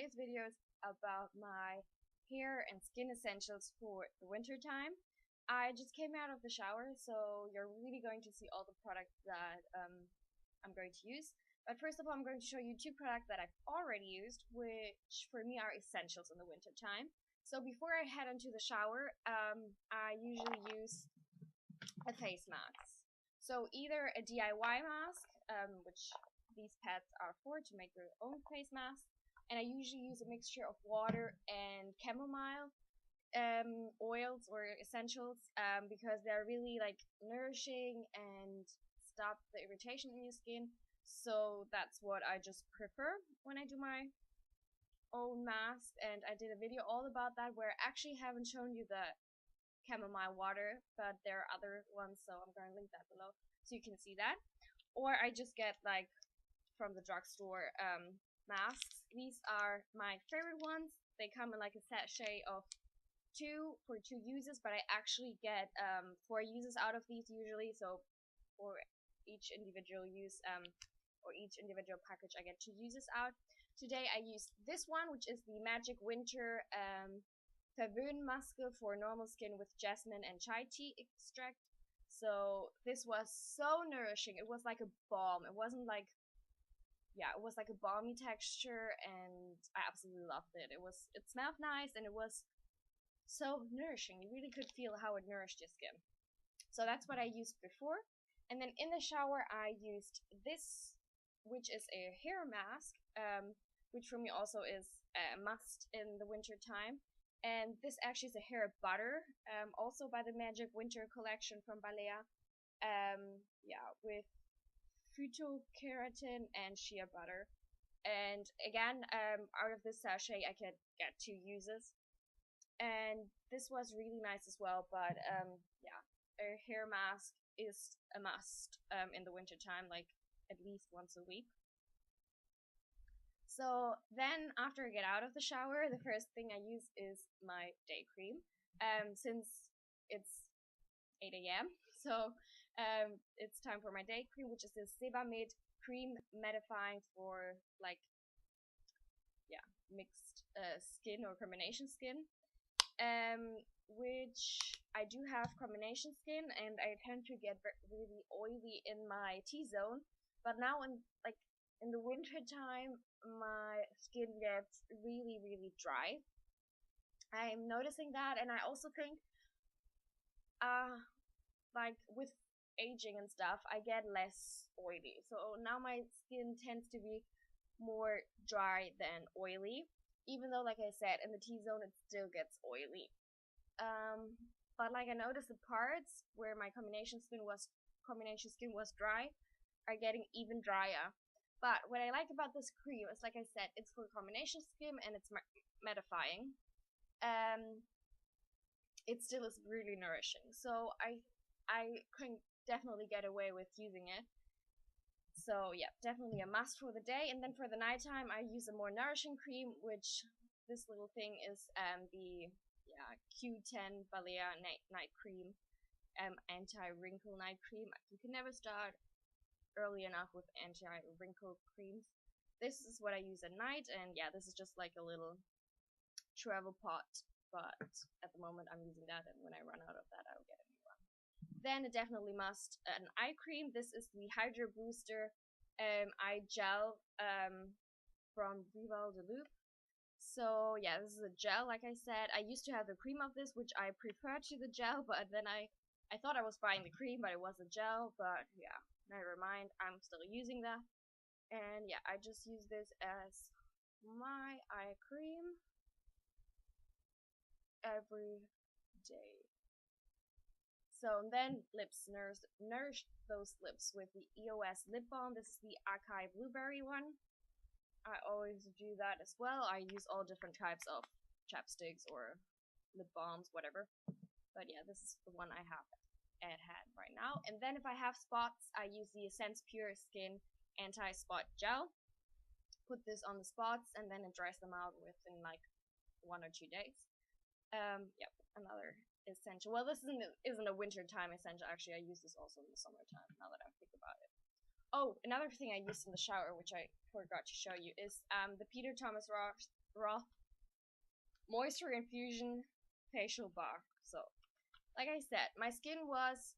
today's video is about my hair and skin essentials for the winter time. I just came out of the shower, so you're really going to see all the products that I'm going to use. But first of all, I'm going to show you two products that I've already used, which for me are essentials in the winter time. So before I head into the shower, I usually use a face mask. So either a DIY mask, which these pads are for, to make your own face mask, and I usually use a mixture of water and chamomile oils or essentials because they're really like nourishing and stop the irritation in your skin. So that's what I just prefer when I do my own mask, and I did a video all about that where I actually haven't shown you the chamomile water, but there are other ones, so I'm going to link that below so you can see that. Or I just get like from the drugstore masks. These are my favorite ones. They come in like a sachet of 2 for 2 uses, but I actually get 4 uses out of these usually, so for each individual use or each individual package I get 2 uses out. Today I used this one, which is the Magic Winter Verwöhn Maske for normal skin with jasmine and chai tea extract. So this was so nourishing. It was like a balm. It wasn't like, it was like a balmy texture, and I absolutely loved it. It smelled nice, and it was so nourishing. You really could feel how it nourished your skin. So that's what I used before. And then in the shower I used this, which is a hair mask, which for me also is a must in the winter time. And this actually is a hair butter, also by the Magic Winter collection from Balea, with phytokeratin and shea butter. And again, out of this sachet I could get 2 uses, and this was really nice as well. But a hair mask is a must in the winter time, like at least once a week. So then after I get out of the shower, the first thing I use is my day cream, since it's 8 a.m. So it's time for my day cream, which is the Sebamed cream mattifying for like mixed skin or combination skin, which I do have combination skin, and I tend to get really oily in my T-zone. But now in the winter time, my skin gets really, really dry. I'm noticing that, and I also think like with aging and stuff, I get less oily. So now my skin tends to be more dry than oily, even though, like I said, in the T-zone it still gets oily. But like I noticed the parts where my combination skin was dry are getting even drier. But what I like about this cream is, like I said, it's for combination skin and it's mattifying. It still is really nourishing, so I can definitely get away with using it. So yeah, definitely a must for the day. And then for the nighttime I use a more nourishing cream, which this little thing is the Q10 Balea night cream, anti-wrinkle night cream. You can never start early enough with anti-wrinkle creams. This is what I use at night, and yeah, this is just like a little travel pot, but at the moment I'm using that, and when I run out of that I'll get a new one. Then it definitely must an eye cream. This is the Hydra Booster eye gel from Verwöhn. So yeah, this is a gel. Like I said, I used to have the cream of this, which I prefer to the gel, but then I thought I was buying the cream, but it was a gel. But yeah, never mind, I'm still using that. And yeah, I just use this as my eye cream every day. So then lips, nourish those lips with the EOS lip balm. This is the Acai blueberry one. I always do that as well. I use all different types of chapsticks or lip balms, whatever. But yeah, this is the one I have at hand right now. And then if I have spots, I use the Essence Pureskin anti-spot gel. Put this on the spots, and then it dries them out within like 1 or 2 days. Another essential. Well, this isn't a winter time essential. Actually, I use this also in the summertime, now that I think about it. Oh, another thing I used in the shower, which I forgot to show you, is the Peter Thomas Roth Roth Moisture Infusion Facial Bar. So, like I said, my skin was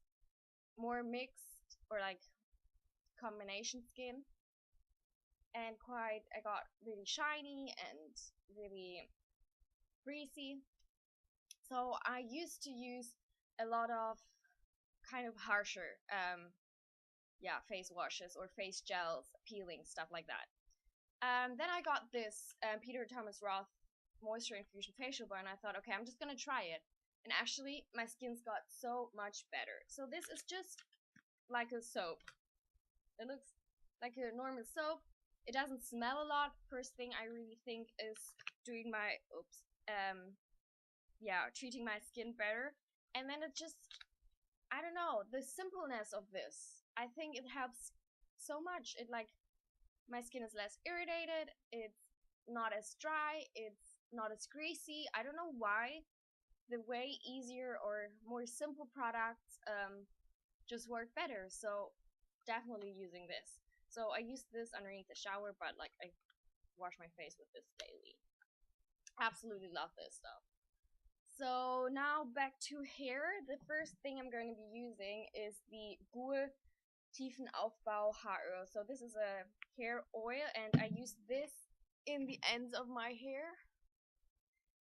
more mixed, or like combination skin, and I got really shiny and really greasy. So I used to use a lot of kind of harsher face washes or face gels, peeling, stuff like that. Then I got this Peter Thomas Roth Moisture Infusion Facial Bar, and I thought, okay, I'm just gonna try it. And actually, my skin's got so much better. So this is just like a soap. It looks like a normal soap. It doesn't smell a lot. First thing I really think is doing my, treating my skin better. And then it just, I don't know, the simpleness of this, I think it helps so much. It like, my skin is less irritated, it's not as dry, it's not as greasy. I don't know why the way easier or more simple products just work better. So definitely using this. So I use this underneath the shower, but like I wash my face with this daily. Absolutely love this stuff. So now back to hair. The first thing I'm going to be using is the Guhl Tiefenaufbau Haaröl. So this is a hair oil, and I use this in the ends of my hair,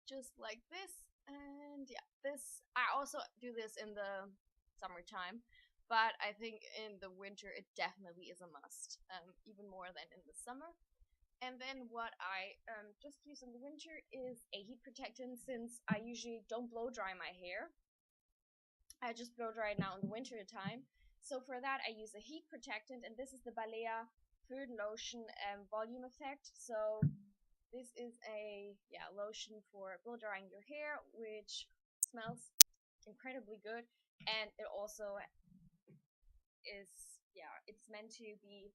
just like this. And yeah, this, I also do this in the summertime, but I think in the winter it definitely is a must, even more than in the summer. And then what I just use in the winter is a heat protectant, since I usually don't blow dry my hair. I just blow dry it now in the winter time. So for that I use a heat protectant, and this is the Balea Föhnlotion volume effect. So this is a lotion for blow drying your hair, which smells incredibly good, and it also is it's meant to be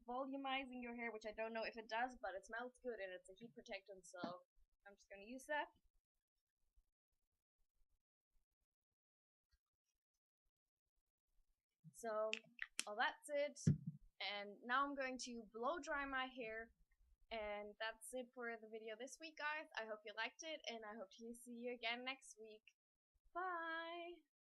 volumizing your hair, which I don't know if it does, but it smells good and it's a heat protectant, so I'm just gonna use that. So, well, that's it. And now I'm going to blow dry my hair. And that's it for the video this week, guys. I hope you liked it, and I hope to see you again next week. Bye!